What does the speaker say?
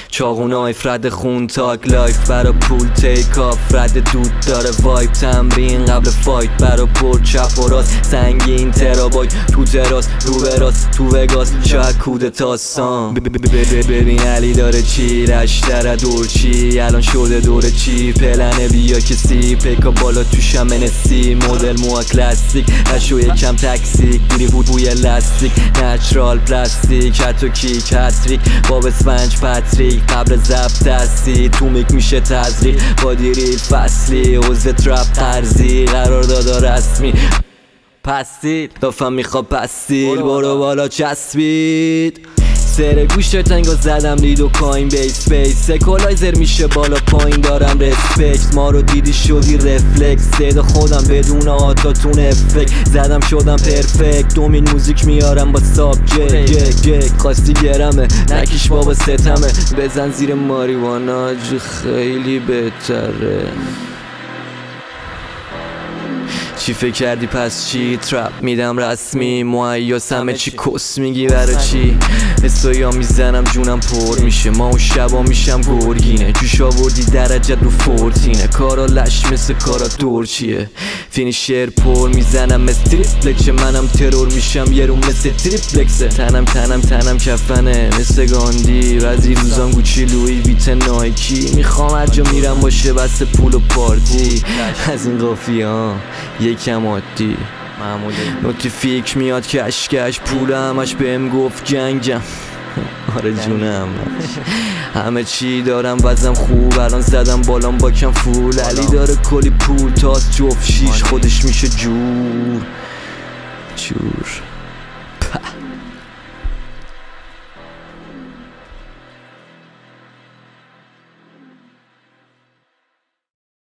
چاقونای فرد خون تاک لایف برا پول تیک آف رد دود داره وایب تمرین قبل فایت برا پر چپ و راست سنگین ترابایت تو تراس رو براست تو وگاس شاید کودتاستان ببین علی داره چی رشتره دور چی الان شده دور چی پلنه بیا کسی پیکا بالا تو شمنسی مدل موها کلاسیک نشو یکم تکسیک بیری بوی لاستیک نچرال پلاستیک حتی کیک هتریک باب اسفنج پتریک قبل ضبط دستی تو میک میشه تزریق با دیریل فصلی عضو ترپ قرضی قرار دادا رسمی پستیل دافم میخوا پستیل برو بالا چسبید سر گوشت انگا زدم لید و کاین بیس اکولایزر میشه بالا پایین دارم رسپکت ما رو دیدی شدی رفلکس صدا خودم بدون آتاتون افکت زدم شدم پرفکت دومین موزیک میارم با سابجکت خواستی گرمه نکیش بابا ستمه بزن زیر ماریوانا خیلی بهتره چی فکر کردی پس چی؟ ترپ میدم رسمی مهیاس همه چی کس میگی برا چی؟ استویا میزنم جونم پر میشه ما و شبا میشم گرگینه جوش آوردی درجت رو فورتینه کارا لش مثل کارا دور چیه فینیشر پر میزنم مثل تریپلکچه منم ترور میشم یه رو مثل تریپلکسه تنم کفنه مثل گاندی بعضی روزان گوچی لوی ویت نایکی میخوام هر جا میرم باشه بس پول و پارتی از این قافیه ها یکم عادی نوتیفیک میاد کشکش پول همش بهم گفت جنگم آره جونم همه چی دارم وزم خوب الان زدم بالام با کم فول علی داره کلی پول تاست جفت شیش خودش میشه جور